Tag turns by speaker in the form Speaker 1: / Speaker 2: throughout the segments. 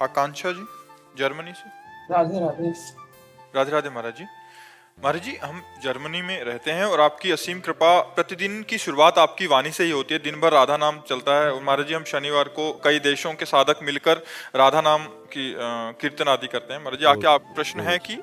Speaker 1: आकांक्षा जी, Germany से।
Speaker 2: राधे राधे।
Speaker 1: राधे राधे महाराज जी। महाराज जी, हम Germany में रहते हैं और आपकी असीम कृपा, प्रतिदिन की शुरुआत आपकी वाणी से ही होती है। दिन भर राधा नाम चलता है और महाराज जी हम शनिवार को कई देशों के साधक मिलकर राधा नाम की कीर्तन आदि करते हैं। महाराज जी, आके आप प्रश्न है कि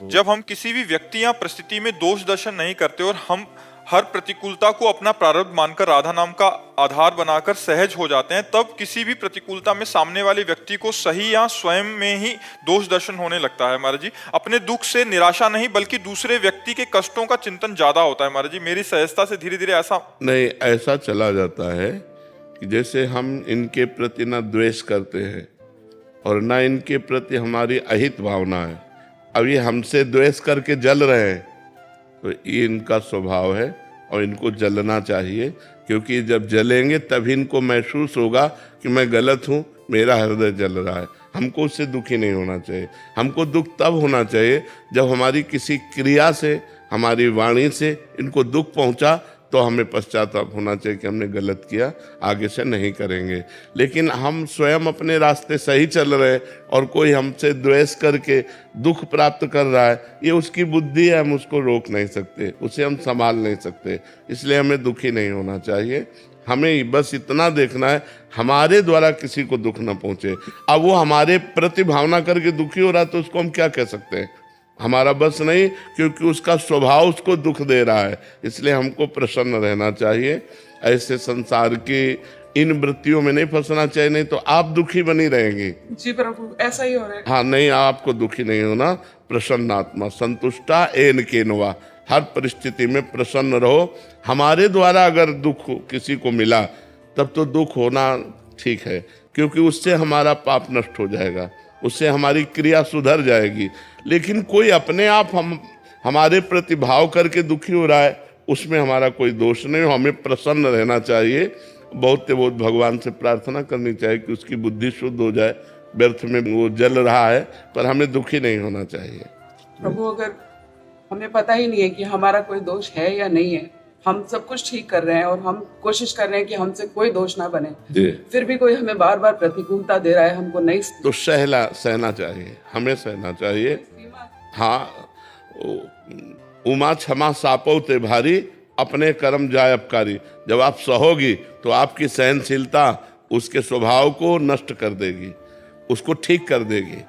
Speaker 1: जब हम किसी भी व्यक्ति या परिस्थिति में दोष दर्शन नहीं करते और हम हर प्रतिकूलता को अपना प्रारब्ध मानकर राधा नाम का आधार बनाकर सहज हो जाते हैं, तब किसी भी प्रतिकूलता में सामने वाले व्यक्ति को सही या स्वयं में ही दोष दर्शन होने लगता है। महाराज जी, अपने दुख से निराशा नहीं बल्कि दूसरे व्यक्ति के कष्टों का चिंतन ज्यादा होता है। महाराज जी, मेरी सहजता से धीरे धीरे ऐसा
Speaker 3: नहीं, ऐसा चला जाता है कि जैसे हम इनके प्रति न द्वेष करते हैं और न इनके प्रति हमारी अहित भावना है। अब ये हमसे द्वेष करके जल रहे हैं तो ये इनका स्वभाव है और इनको जलना चाहिए, क्योंकि जब जलेंगे तभी इनको महसूस होगा कि मैं गलत हूँ, मेरा हृदय जल रहा है। हमको उससे दुखी नहीं होना चाहिए। हमको दुख तब होना चाहिए जब हमारी किसी क्रिया से, हमारी वाणी से इनको दुख पहुँचा, तो हमें पश्चाताप होना चाहिए कि हमने गलत किया, आगे से नहीं करेंगे। लेकिन हम स्वयं अपने रास्ते सही चल रहे और कोई हमसे द्वेष करके दुख प्राप्त कर रहा है, ये उसकी बुद्धि है, हम उसको रोक नहीं सकते, उसे हम संभाल नहीं सकते। इसलिए हमें दुखी नहीं होना चाहिए। हमें बस इतना देखना है हमारे द्वारा किसी को दुख न पहुंचे। अब वो हमारे प्रति भावना करके दुखी हो रहा है तो उसको हम क्या कह सकते हैं? हमारा बस नहीं, क्योंकि उसका स्वभाव उसको दुख दे रहा है। इसलिए हमको प्रसन्न रहना चाहिए, ऐसे संसार की इन वृत्तियों में नहीं फंसना चाहिए, नहीं तो आप दुखी बनी रहेंगी।
Speaker 2: जी प्रभु, ऐसा ही हो रहा है।
Speaker 3: हाँ, नहीं, आपको दुखी नहीं होना। प्रसन्न आत्मा संतुष्टा एन केनवा, हर परिस्थिति में प्रसन्न रहो। हमारे द्वारा अगर दुख किसी को मिला तब तो दुख होना ठीक है, क्योंकि उससे हमारा पाप नष्ट हो जाएगा, उससे हमारी क्रिया सुधर जाएगी। लेकिन कोई अपने आप हमारे प्रति भाव करके दुखी हो रहा है, उसमें हमारा कोई दोष नहीं हो। हमें प्रसन्न रहना चाहिए। बहुत से बहुत भगवान से प्रार्थना करनी चाहिए कि उसकी बुद्धि शुद्ध हो जाए। व्यर्थ में वो जल रहा है, पर हमें दुखी नहीं होना चाहिए।
Speaker 2: प्रभु, अगर हमें पता ही नहीं है कि हमारा कोई दोष है या नहीं है, हम सब कुछ ठीक कर रहे हैं और हम कोशिश कर रहे हैं कि हमसे कोई दोष ना बने, फिर भी कोई हमें बार बार प्रतिकूलता दे रहा है, हमको नहीं
Speaker 3: तो सहना चाहिए, हमें सहना चाहिए। हाँ, उमा क्षमा सापो ते भारी, अपने कर्म जाय अपकारी। जब आप सहोगी तो आपकी सहनशीलता उसके स्वभाव को नष्ट कर देगी, उसको ठीक कर देगी,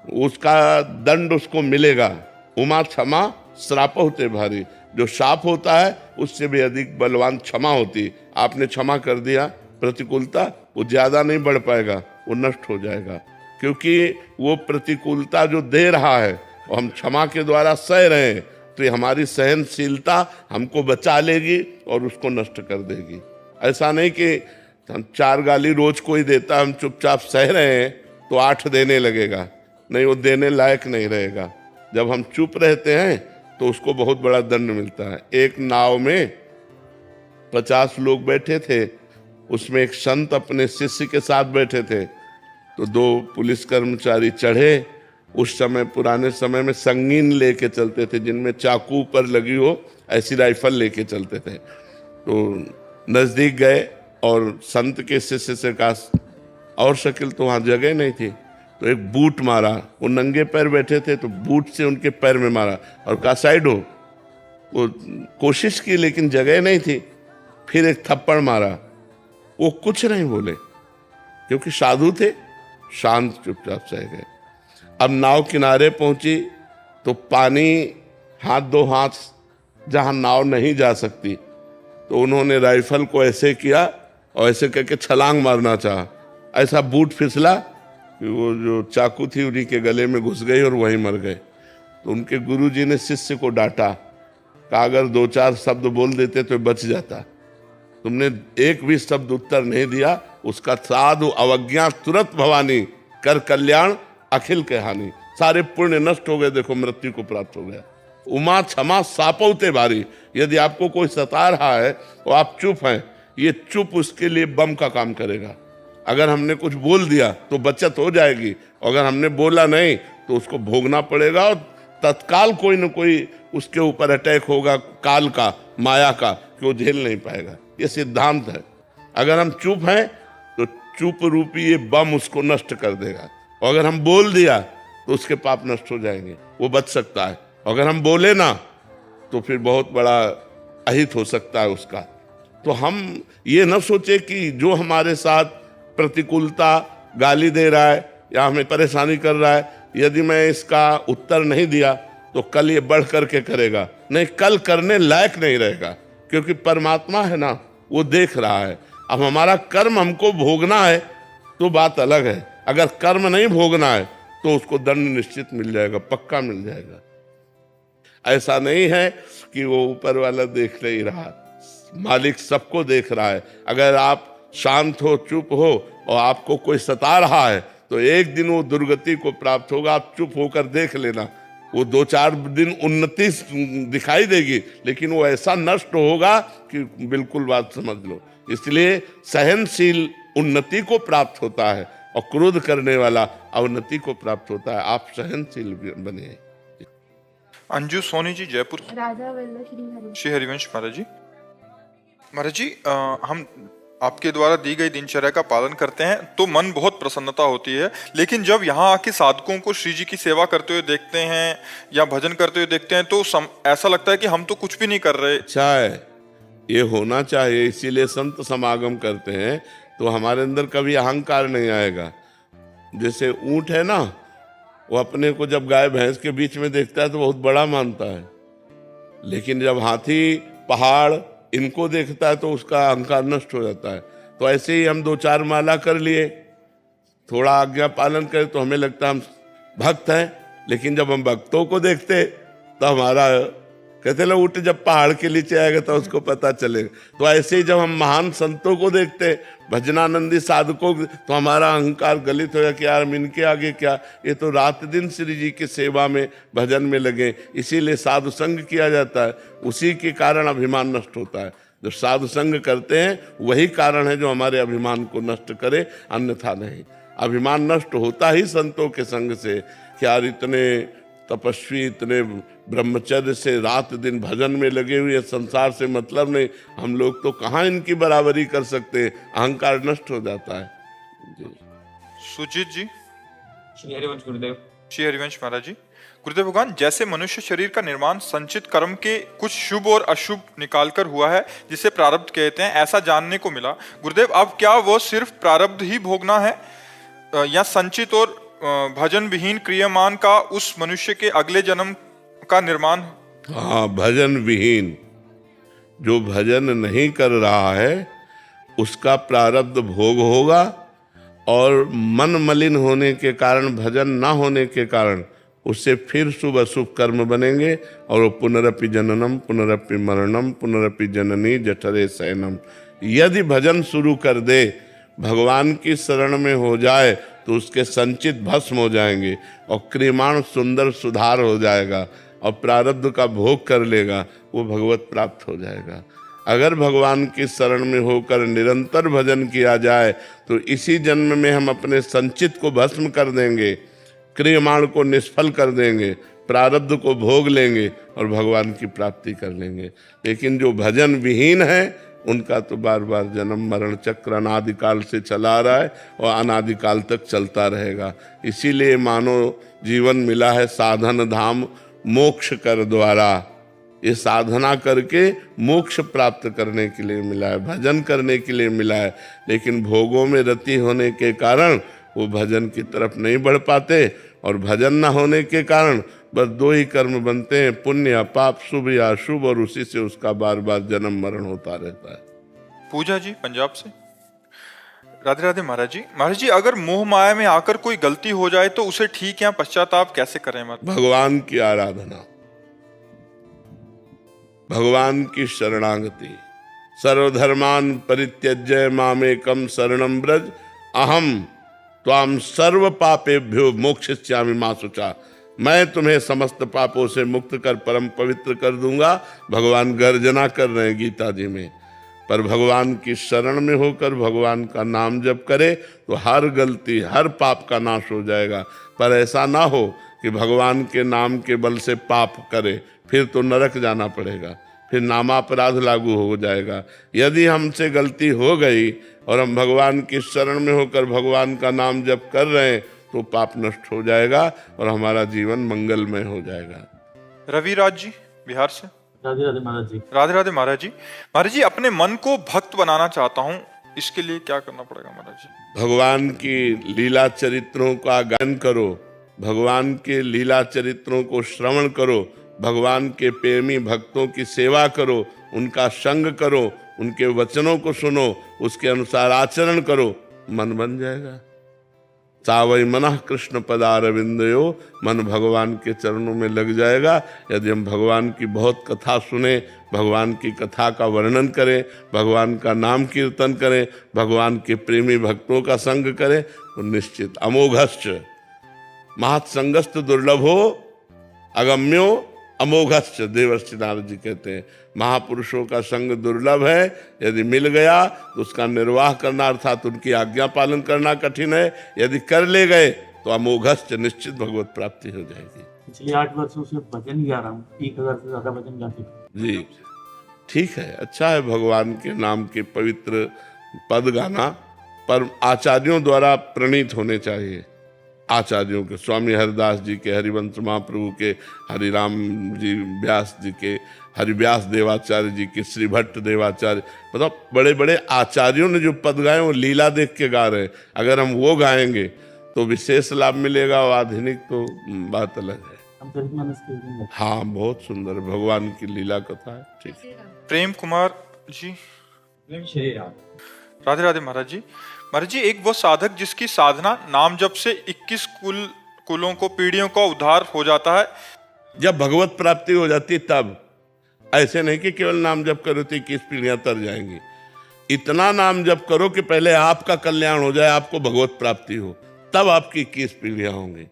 Speaker 3: उसका दंड उसको मिलेगा। उमा क्षमा श्राप होते भारी, जो शाप होता है उससे भी अधिक बलवान क्षमा होती। आपने क्षमा कर दिया, प्रतिकूलता वो ज्यादा नहीं बढ़ पाएगा, वो नष्ट हो जाएगा, क्योंकि वो प्रतिकूलता जो दे रहा है और हम क्षमा के द्वारा सह रहे हैं, तो ये हमारी सहनशीलता हमको बचा लेगी और उसको नष्ट कर देगी। ऐसा नहीं कि हम 4 गाली रोज कोई देता, हम चुपचाप सह रहे हैं तो 8 देने लगेगा, नहीं, वो देने लायक नहीं रहेगा। जब हम चुप रहते हैं तो उसको बहुत बड़ा दंड मिलता है। एक नाव में 50 लोग बैठे थे, उसमें एक संत अपने शिष्य के साथ बैठे थे, तो 2 पुलिस कर्मचारी चढ़े। उस समय, पुराने समय में संगीन लेके चलते थे, जिनमें चाकू पर लगी हो ऐसी राइफल लेके चलते थे। तो नजदीक गए और संत के शिष्य से कहा, और शकील तो वहाँ जगह नहीं थी, तो एक बूट मारा। वो नंगे पैर बैठे थे तो बूट से उनके पैर में मारा और कहा साइड हो। वो कोशिश की लेकिन जगह नहीं थी। फिर एक थप्पड़ मारा, वो कुछ नहीं बोले क्योंकि साधु थे, शांत चुपचाप सह गए। अब नाव किनारे पहुंची तो पानी हाथ 2 हाथ जहां नाव नहीं जा सकती, तो उन्होंने राइफल को ऐसे किया और ऐसे करके छलांग मारना चाहा। ऐसा बूट फिसला कि वो जो चाकू थी उन्हीं के गले में घुस गई और वहीं मर गए। तो उनके गुरुजी ने शिष्य को डांटा, कहा अगर 2-4 शब्द बोल देते तो बच जाता, तुमने एक भी शब्द उत्तर नहीं दिया, उसका साधु अवज्ञा तुरंत भवानी, कर कल्याण अखिल के हानि। सारे पुण्य नष्ट हो गए, देखो मृत्यु को प्राप्त हो गया। उमा क्षमा सापौते भारी। यदि आपको कोई सता रहा है और आप चुप हैं, ये चुप उसके लिए बम का काम करेगा। अगर हमने कुछ बोल दिया तो बचत हो जाएगी, अगर हमने बोला नहीं तो उसको भोगना पड़ेगा और तत्काल कोई न कोई उसके ऊपर अटैक होगा, काल का, माया का, कि वो झेल नहीं पाएगा। ये सिद्धांत है। अगर हम चुप हैं तो चुप रूपी ये बम उसको नष्ट कर देगा। और अगर हम बोल दिया तो उसके पाप नष्ट हो जाएंगे, वो बच सकता है। अगर हम बोले ना तो फिर बहुत बड़ा अहित हो सकता है उसका। तो हम ये न सोचे कि जो हमारे साथ प्रतिकूलता, गाली दे रहा है या हमें परेशानी कर रहा है, यदि मैं इसका उत्तर नहीं दिया तो कल ये बढ़ करके करेगा। नहीं, कल करने लायक नहीं रहेगा, क्योंकि परमात्मा है ना, वो देख रहा है। अब हमारा कर्म हमको भोगना है तो बात अलग है। अगर कर्म नहीं भोगना है तो उसको दंड निश्चित मिल जाएगा, पक्का मिल जाएगा। ऐसा नहीं है कि वो ऊपर वाला देख नहीं रहा, मालिक सबको देख रहा है। अगर आप शांत हो, चुप हो और आपको कोई सता रहा है तो एक दिन वो दुर्गति को प्राप्त होगा। आप चुप होकर देख लेना, वो 2-4 दिन उन्नति दिखाई देगी, लेकिन वो ऐसा नष्ट होगा कि बिल्कुल बात समझ लो। इसलिए सहनशील उन्नति को प्राप्त होता है और क्रोध करने वाला अवनति को प्राप्त होता है। आप सहनशील बने।
Speaker 1: अंजू सोनी जी, जयपुर।
Speaker 4: राजा वल्लभ
Speaker 1: श्री हरिवंश महाराज जी। महाराज जी, हम आपके द्वारा दी गई दिनचर्या का पालन करते हैं तो मन बहुत प्रसन्नता होती है, लेकिन जब यहाँ आके साधकों को श्री जी की सेवा करते हुए देखते हैं या भजन करते हुए देखते हैं तो ऐसा लगता है कि हम तो कुछ भी नहीं कर रहे।
Speaker 3: अच्छा है, ये होना चाहिए। इसीलिए संत समागम करते हैं तो हमारे अंदर कभी अहंकार नहीं आएगा। जैसे ऊंट है ना, वो अपने को जब गाय भैंस के बीच में देखता है तो बहुत बड़ा मानता है, लेकिन जब हाथी, पहाड़ इनको देखता है तो उसका अहंकार नष्ट हो जाता है। तो ऐसे ही हम 2-4 माला कर लिए, थोड़ा आज्ञा पालन करें तो हमें लगता है हम भक्त हैं, लेकिन जब हम भक्तों को देखते तो हमारा कहते लो ऊँट जब पहाड़ के नीचे आएगा तो उसको पता चलेगा। तो ऐसे ही जब हम महान संतों को देखते, भजनानंदी साधकों, तो हमारा अहंकार गलित हो गया कि यार इनके आगे क्या, ये तो रात दिन श्री जी की सेवा में भजन में लगे। इसीलिए साधु संग किया जाता है, उसी के कारण अभिमान नष्ट होता है। जो साधु संग करते हैं वही कारण है जो हमारे अभिमान को नष्ट करे, अन्यथा नहीं। अभिमान नष्ट होता ही संतों के संग से। क्या इतने तपस्वी, इतने ब्रह्मचर्य से रात दिन भजन में लगे हुए, संसार से मतलब नहीं, हम लोग तो कहाँ इनकी बराबरी कर सकते हैं। अहंकार नष्ट हो जाता है जी।
Speaker 1: सुजीत जी।
Speaker 5: श्री हरिवंश गुरुदेव।
Speaker 1: श्री हरिवंश महाराज जी। गुरुदेव भगवान, जैसे मनुष्य शरीर का निर्माण संचित कर्म के कुछ शुभ और अशुभ निकालकर हुआ है जिसे प्रारब्ध कहते हैं, ऐसा जानने को मिला। गुरुदेव, अब क्या वो सिर्फ प्रारब्ध ही भोगना है या संचित और भजन विहीन क्रियामान का उस मनुष्य के अगले जन्म का निर्माण?
Speaker 3: हाँ, भजन विहीन, जो भजन नहीं कर रहा है उसका प्रारब्ध भोग होगा, और मन मलिन होने के कारण, भजन ना होने के कारण उससे फिर शुभ अशुभ कर्म बनेंगे, और वो पुनरपि जननम पुनरपि मरणम पुनरपि जननी जठरे शयनम। यदि भजन शुरू कर दे, भगवान की शरण में हो जाए तो उसके संचित भस्म हो जाएंगे और क्रियमाण सुंदर सुधार हो जाएगा और प्रारब्ध का भोग कर लेगा, वो भगवत प्राप्त हो जाएगा। अगर भगवान की शरण में होकर निरंतर भजन किया जाए तो इसी जन्म में हम अपने संचित को भस्म कर देंगे, क्रियमाण को निष्फल कर देंगे, प्रारब्ध को भोग लेंगे और भगवान की प्राप्ति कर लेंगे। लेकिन जो भजन विहीन है उनका तो बार बार जन्म मरण चक्र अनादिकाल से चला रहा है और अनादिकाल तक चलता रहेगा। इसीलिए मानव जीवन मिला है साधन धाम मोक्ष कर द्वारा। ये साधना करके मोक्ष प्राप्त करने के लिए मिला है, भजन करने के लिए मिला है। लेकिन भोगों में रति होने के कारण वो भजन की तरफ नहीं बढ़ पाते, और भजन न होने के कारण बस 2 ही कर्म बनते हैं, पुण्य या पाप, शुभ या अशुभ, और उसी से उसका बार बार जन्म मरण होता रहता है।
Speaker 1: पूजा जी, पंजाब से। राधे राधे महाराज जी। महाराज जी, अगर मोह माया में आकर कोई गलती हो जाए तो उसे ठीक या पश्चाताप कैसे करें?
Speaker 3: भगवान की आराधना, भगवान की शरणागति। सर्वधर्मान परित्यज्य मामेकम शरणं व्रज अहम त्वाम सर्व पापेभ्यो मोक्षयिष्यामि मा शुचा। मैं तुम्हें समस्त पापों से मुक्त कर परम पवित्र कर दूंगा। भगवान गर्जना कर रहे हैं गीता जी में। पर भगवान की शरण में होकर भगवान का नाम जप करे तो हर गलती, हर पाप का नाश हो जाएगा। पर ऐसा ना हो कि भगवान के नाम के बल से पाप करे, फिर तो नरक जाना पड़ेगा। फिर नामापराध लागू हो जाएगा। यदि हमसे गलती हो गई और हम भगवान की शरण में होकर भगवान का नाम जप कर रहे हैं तो पाप नष्ट हो जाएगा और हमारा जीवन मंगलमय हो जाएगा।
Speaker 1: रविराज जी बिहार से।
Speaker 5: राधे राधे महाराज जी।
Speaker 1: राधे राधे महाराज जी। महाराज जी, अपने मन को भक्त बनाना चाहता हूँ, इसके लिए क्या करना पड़ेगा महाराज जी?
Speaker 3: भगवान की लीला चरित्रों का गायन करो, भगवान के लीला चरित्रों को श्रवण करो, भगवान के प्रेमी भक्तों की सेवा करो, उनका संग करो, उनके वचनों को सुनो, उसके अनुसार आचरण करो, मन बन जाएगा। सावै मनः कृष्ण पदारविंदयो, मन भगवान के चरणों में लग जाएगा। यदि हम भगवान की बहुत कथा सुने, भगवान की कथा का वर्णन करें, भगवान का नाम कीर्तन करें, भगवान के प्रेमी भक्तों का संग करें तो निश्चित अमोघश्च महत्संगस्त दुर्लभो अगम्यो अमोघश्च, देवर्षि नारद जी कहते हैं महापुरुषों का संग दुर्लभ है। यदि मिल गया तो उसका निर्वाह करना अर्थात उनकी आज्ञा पालन करना कठिन है। यदि कर ले गए तो अमोघश्च, निश्चित भगवत प्राप्ति हो जाएगी।
Speaker 5: पिछले 8 वर्षों से भजन गा रहा हूँ, 1000 से ज्यादा भजन गा चुका हूं।
Speaker 3: जी ठीक है, अच्छा है भगवान के नाम के पवित्र पद गाना, पर आचार्यों द्वारा प्रणीत होने चाहिए। आचार्यों के, स्वामी हरिदास जी के, हरिवंश महाप्रभु के, हरिराम जी व्यास जी के, हरिव्यास देवाचार्य जी के, श्री भट्ट देवाचार्य, मतलब बड़े बड़े आचार्यों ने जो पद गाए वो लीला देख के गा रहे हैं। अगर हम वो गाएंगे तो विशेष लाभ मिलेगा, और आधुनिक तो बात अलग है।
Speaker 5: हम चरितमानस के भजन गाते
Speaker 3: हाँ, बहुत सुंदर भगवान की लीला कथा है। ठीक,
Speaker 1: प्रेम कुमार जी।
Speaker 5: हैं। श्री राम।
Speaker 1: राधे राधे महाराज जी। महाराज जी, एक वो साधक जिसकी साधना नाम जप से 21 कुलों को, पीढ़ियों का उद्धार हो जाता है।
Speaker 3: जब भगवत प्राप्ति हो जाती है तब, ऐसे नहीं कि केवल नाम जप करो तो 21 पीढ़ियां तर जाएंगी। इतना नाम जप करो कि पहले आपका कल्याण हो जाए, आपको भगवत प्राप्ति हो, तब आपकी 21 पीढ़ियां होंगी,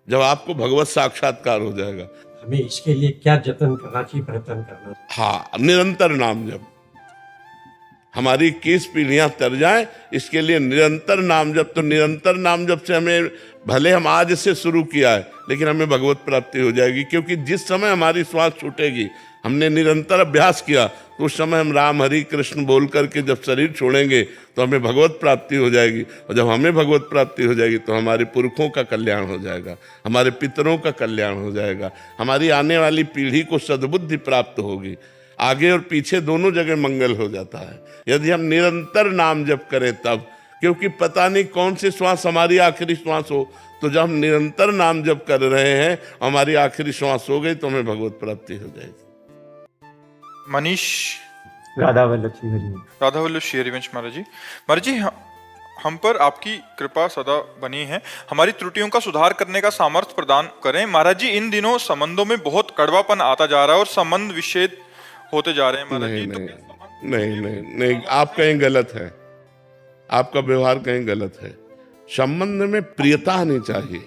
Speaker 3: जब आपको भगवत साक्षात्कार हो जाएगा।
Speaker 4: हमें इसके लिए क्या जतन करना चाहिए, प्रयत्न करना?
Speaker 3: हाँ, निरंतर नाम जप, हमारी 21 पीढ़ियां तर जाए, इसके लिए निरंतर नाम जप। तो निरंतर नाम जप से हमें, भले हम आज से शुरू किया है, लेकिन हमें भगवत प्राप्ति हो जाएगी। क्योंकि जिस समय हमारी श्वास छूटेगी, हमने निरंतर अभ्यास किया, तो उस समय हम राम हरि कृष्ण बोल करके जब शरीर छोड़ेंगे तो हमें भगवत प्राप्ति हो जाएगी। और जब हमें भगवत प्राप्ति हो जाएगी तो हमारे पुरखों का कल्याण हो जाएगा, हमारे पितरों का कल्याण हो जाएगा, हमारी आने वाली पीढ़ी को सद्बुद्धि प्राप्त होगी, आगे और पीछे दोनों जगह मंगल हो जाता है यदि हम निरंतर नाम जप करें तब। क्योंकि पता नहीं कौन सी श्वास हमारी आखिरी श्वास हो, तो जब हम निरंतर नाम जप कर रहे हैं, हमारी आखिरी श्वास हो गई तो हमें भगवत प्राप्ति हो जाएगी।
Speaker 1: मनीष।
Speaker 4: राधा वल्लभ श्री हरिवंश।
Speaker 1: राधा वल्लभ श्री हरिवंश। महाराज जी, महाराज जी, हम पर आपकी कृपा सदा बनी है, हमारी त्रुटियों का सुधार करने का सामर्थ्य प्रदान करें। महाराज जी, इन दिनों संबंधों में बहुत कड़वापन आता जा रहा है और संबंध विच्छेद होते जा रहे हैं। महाराज जी,
Speaker 3: नहीं, आप कहीं गलत है, आपका व्यवहार कहीं गलत है। संबंध में प्रियता आनी चाहिए,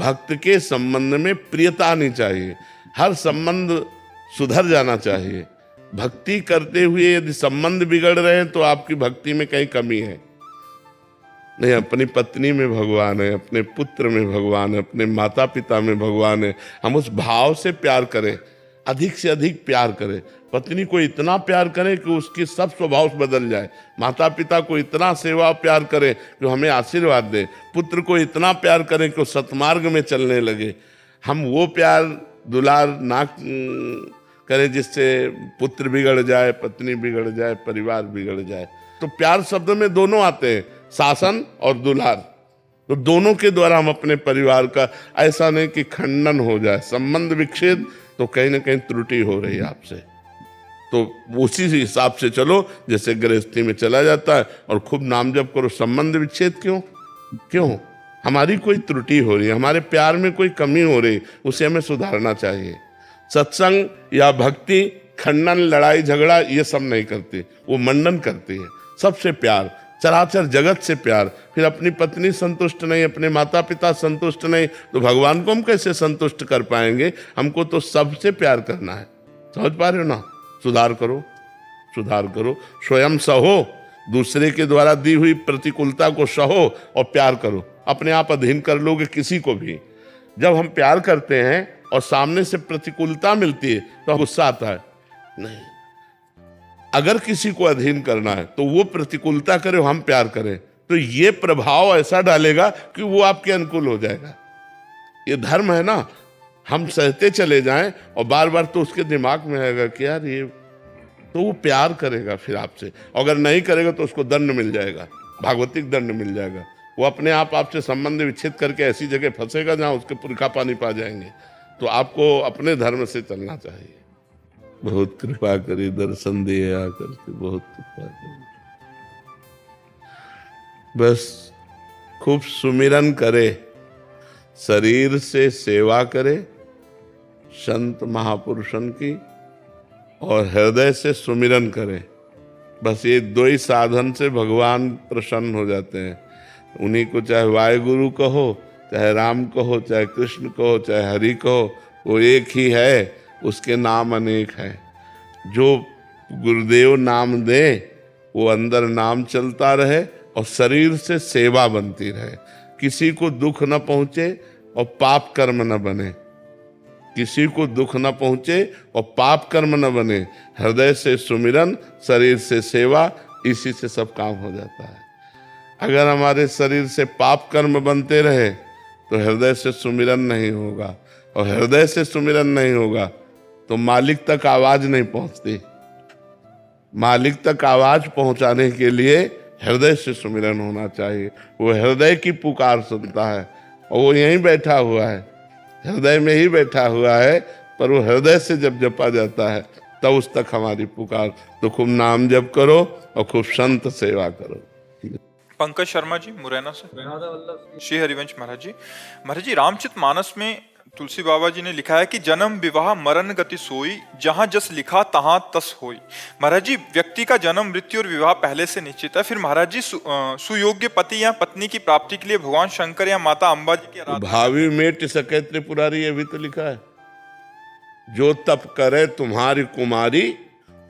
Speaker 3: भक्त के संबंध में प्रियता आनी चाहिए, हर संबंध सुधर जाना चाहिए। भक्ति करते हुए यदि संबंध बिगड़ रहे हैं तो आपकी भक्ति में कहीं कमी है। नहीं, अपनी पत्नी में भगवान है, अपने पुत्र में भगवान है, अपने माता पिता में भगवान है। हम उस भाव से प्यार करें, अधिक से अधिक प्यार करें। पत्नी को इतना प्यार करें कि उसकी सब स्वभाव बदल जाए, माता पिता को इतना सेवा प्यार करें कि हमें आशीर्वाद दे, पुत्र को इतना प्यार करें कि वो सतमार्ग में चलने लगे। हम वो प्यार दुलार ना करें जिससे पुत्र बिगड़ जाए, पत्नी बिगड़ जाए, परिवार बिगड़ जाए। तो प्यार शब्द में दोनों आते हैं, शासन और दुलार। तो दोनों के द्वारा हम अपने परिवार का, ऐसा नहीं कि खंडन हो जाए, संबंध विच्छेद, तो कहीं ना कहीं त्रुटि हो रही है आपसे। तो उसी हिसाब से चलो जैसे गृहस्थी में चला जाता है, और खूब नाम जप करो। संबंध विच्छेद क्यों? हमारी कोई त्रुटि हो रही है, हमारे प्यार में कोई कमी हो रही, उसे हमें सुधारना चाहिए। सत्संग या भक्ति खंडन, लड़ाई झगड़ा ये सब नहीं करती, वो मंडन करती है। सबसे प्यार, चराचर जगत से प्यार। फिर अपनी पत्नी संतुष्ट नहीं, अपने माता पिता संतुष्ट नहीं, तो भगवान को हम कैसे संतुष्ट कर पाएंगे? हमको तो सबसे प्यार करना है। समझ पा रहे हो ना? सुधार करो, स्वयं सहो, दूसरे के द्वारा दी हुई प्रतिकूलता को सहो और प्यार करो। अपने आप अधीन कर लोगे किसी को भी। जब हम प्यार करते हैं और सामने से प्रतिकूलता मिलती है तो गुस्सा आता है। नहीं, अगर किसी को अधीन करना है तो वो प्रतिकूलता करे, हम प्यार करें, तो ये प्रभाव ऐसा डालेगा कि वो आपके अनुकूल हो जाएगा। ये धर्म है ना। हम सहते चले जाएं और बार बार तो उसके दिमाग में आएगा कि यार ये, तो वो प्यार करेगा फिर आपसे। अगर नहीं करेगा तो उसको दंड मिल जाएगा, भागवतिक दंड मिल जाएगा। वो अपने आप आपसे संबंध विच्छेद करके ऐसी जगह फंसेगा जहां उसके पुरखा पानी पा जाएंगे। तो आपको अपने धर्म से चलना चाहिए। बहुत कृपा करी दर्शन दिए आकर के, बहुत कृपा करी। बस खूब सुमिरन करे, शरीर से सेवा करे संत महापुरुषन की, और हृदय से सुमिरन करे। बस ये दो ही साधन से भगवान प्रसन्न हो जाते हैं। उन्हीं को चाहे वायुगुरु कहो, चाहे राम कहो, चाहे कृष्ण कहो, चाहे हरि कहो, वो एक ही है, उसके नाम अनेक हैं। जो गुरुदेव नाम दे वो अंदर नाम चलता रहे और शरीर से सेवा बनती रहे। किसी को दुख न पहुंचे और पाप कर्म न बने, किसी को दुख न पहुंचे और पाप कर्म न बने। हृदय से सुमिरन, शरीर से सेवा, इसी से सब काम हो जाता है। अगर हमारे शरीर से पाप कर्म बनते रहे तो हृदय से सुमिरन नहीं होगा, और हृदय से सुमिरन नहीं होगा तो मालिक तक आवाज नहीं पहुंचती। मालिक तक आवाज पहुंचाने के लिए हृदय से सुमिरन होना चाहिए। वो हृदय की पुकार सुनता है, और वो यहीं बैठा हुआ है, हृदय में ही बैठा हुआ है। पर वो हृदय से जब जपा जाता है तब उस तक हमारी पुकार। तो खूब नाम जप करो और खूब संत सेवा करो।
Speaker 1: पंकज शर्मा जी मुरैना से। श्री हरिवंश महाराज जी रामचरित मानस में तुलसी बाबा जी ने लिखा है कि जन्म विवाह मरण गति सोई, जहां जस लिखा तहां तस होई। महाराज जी व्यक्ति का जन्म मृत्यु और विवाह पहले से निश्चित है, फिर महाराज जी सुयोग्य पति या पत्नी की प्राप्ति के लिए भगवान शंकर या माता अम्बा जी की आराधना।
Speaker 3: भावी मेट सके त्रिपुरारी, ये भी तो लिखा है, जो तप करे तुम्हारी कुमारी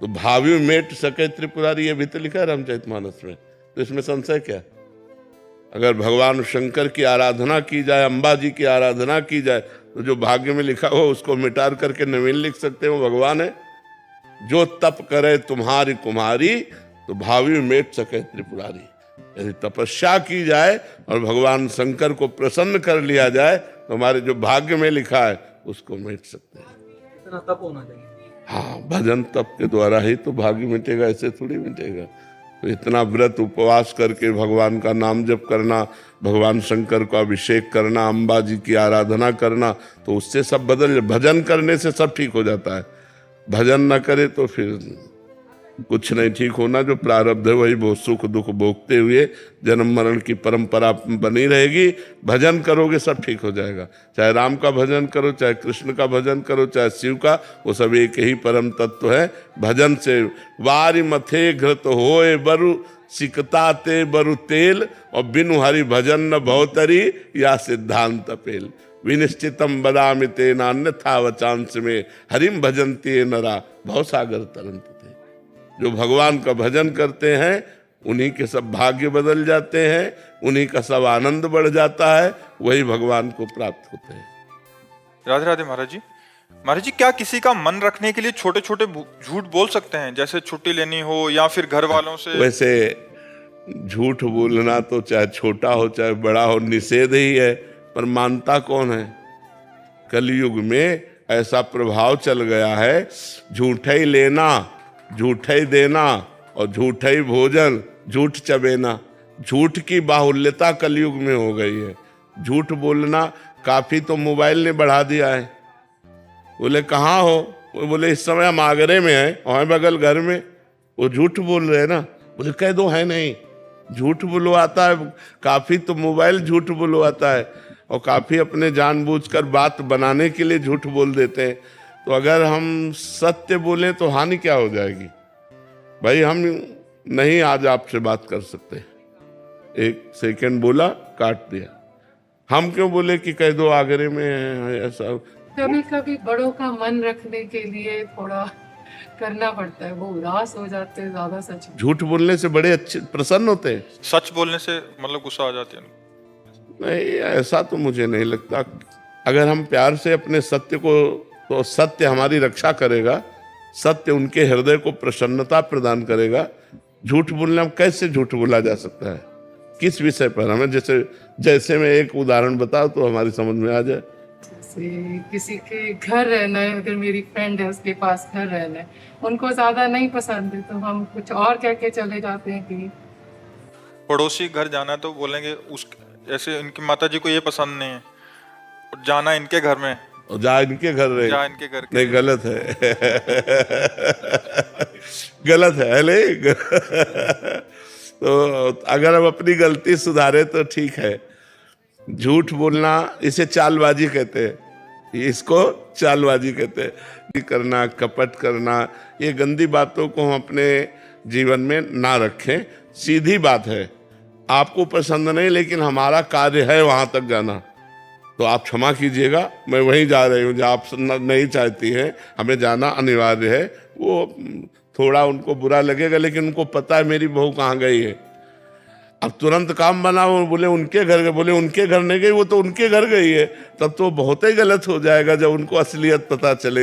Speaker 3: तो भावी मेट सके त्रिपुरारी, ये भी तो लिखा है रामचरितमानस में। तो इसमें संशय क्या? अगर भगवान शंकर की आराधना की जाए, अम्बा जी की आराधना की जाए, तो जो भाग्य में लिखा हो उसको मिटार करके नवीन लिख सकते हो, भगवान है। जो तप करे तुम्हारी कुमारी तो भावी मेट सके त्रिपुरारी। यदि तपस्या की जाए और भगवान शंकर को प्रसन्न कर लिया जाए तो हमारे जो भाग्य में लिखा है उसको मिट सकते हैं।
Speaker 5: इतना तप होना चाहिए।
Speaker 3: हाँ, भजन तप के द्वारा ही तो भाग्य मिटेगा, ऐसे थोड़ी मिटेगा। तो इतना व्रत उपवास करके भगवान का नाम जप करना, भगवान शंकर को अभिषेक करना, अम्बा जी की आराधना करना, तो उससे सब बदल। भजन करने से सब ठीक हो जाता है। भजन न करे तो फिर कुछ नहीं ठीक होना। जो प्रारब्ध है वही बहुत सुख दुख भोगते हुए जन्म मरण की परंपरा बनी रहेगी। भजन करोगे सब ठीक हो जाएगा। चाहे राम का भजन करो, चाहे कृष्ण का भजन करो, चाहे शिव का, वो सब एक ही परम तत्व है। भजन से वारि मथे घृत होए बरु सिकता ते बरु तेल, और बिनु हरि भजन न भवतरी या सिद्धांत पेल। विनिश्चितम बदामि तेन अन्यथा वचांस में हरिम भजन्ति नरा भवसागर तरंत। जो भगवान का भजन करते हैं उन्हीं के सब भाग्य बदल जाते हैं, उन्हीं का सब आनंद बढ़ जाता है, वही भगवान को प्राप्त होते हैं।
Speaker 1: राधे राधे महाराज जी। महाराज जी क्या किसी का मन रखने के लिए छोटे छोटे झूठ बोल सकते हैं, जैसे छुट्टी लेनी हो या फिर घर वालों से?
Speaker 3: वैसे झूठ बोलना तो चाहे छोटा हो चाहे बड़ा हो निषेध ही है, पर मानता कौन है? कलयुग में ऐसा प्रभाव चल गया है, झूठा ही लेना, झूठा ही देना और झूठा ही भोजन, झूठ चबेना। झूठ की बाहुल्यता कलयुग में हो गई है। झूठ बोलना काफी तो मोबाइल ने बढ़ा दिया है। बोले कहाँ हो? वो बोले इस समय हम आगरे में हैं, और बगल घर में। वो झूठ बोल रहे हैं ना। बोले कह दो है नहीं, झूठ बुलवाता है। काफी तो मोबाइल झूठ बुलवाता है, और काफी अपने जानबूझकर बात बनाने के लिए झूठ बोल देते हैं। तो अगर हम सत्य बोले तो हानि क्या हो जाएगी? भाई हम नहीं आज आपसे बात कर सकते, एक सेकंड बोला काट दिया। हम क्यों बोले कि कह दो आगरे में है ऐसा?
Speaker 6: कभी कभी बड़ों का मन रखने के लिए थोड़ा करना पड़ता है, वो उदास हो जाते हैं ज्यादा। सच
Speaker 3: झूठ बोलने से बड़े अच्छे प्रसन्न होते हैं।
Speaker 1: सच बोलने से मतलब गुस्सा आ जाती है?
Speaker 3: नहीं, ऐसा तो मुझे नहीं लगता। अगर हम प्यार से अपने सत्य को, तो सत्य हमारी रक्षा करेगा, सत्य उनके हृदय को प्रसन्नता प्रदान करेगा। झूठ बोलने में कैसे झूठ बोला जा सकता है, किस विषय पर? हमें जैसे मैं एक उदाहरण बताओ तो हमारी समझ में आ जाए।
Speaker 6: जैसे किसी के घर रहना है, अगर मेरी फ्रेंड है उसके पास घर रहना है, उनको ज्यादा नहीं पसंद है तो हम कुछ और कह के चले जाते हैं कि
Speaker 1: पड़ोसी घर जाना है तो बोलेंगे उस ऐसे इनकी माता जी को ये पसंद नहीं है, जाना इनके घर में,
Speaker 3: और जा इनके घर रहे,
Speaker 1: जा इनके घर के
Speaker 3: नहीं गलत है गलत है नहीं तो अगर हम अपनी गलती सुधारे तो ठीक है। झूठ बोलना इसे चालबाजी कहते हैं, इसको चालबाजी कहते हैं। करना, कपट करना, ये गंदी बातों को हम अपने जीवन में ना रखें। सीधी बात है, आपको पसंद नहीं लेकिन हमारा कार्य है वहां तक जाना, तो आप क्षमा कीजिएगा, मैं वहीं जा रही हूँ जहाँ आप नहीं चाहती हैं, हमें जाना अनिवार्य है। वो थोड़ा उनको बुरा लगेगा लेकिन उनको पता है मेरी बहू कहाँ गई है। अब तुरंत काम बना, वो बोले उनके घर गए, बोले उनके घर नहीं गई, वो तो उनके घर गई है, तब तो बहुत ही गलत हो जाएगा जब उनको असलियत पता चले।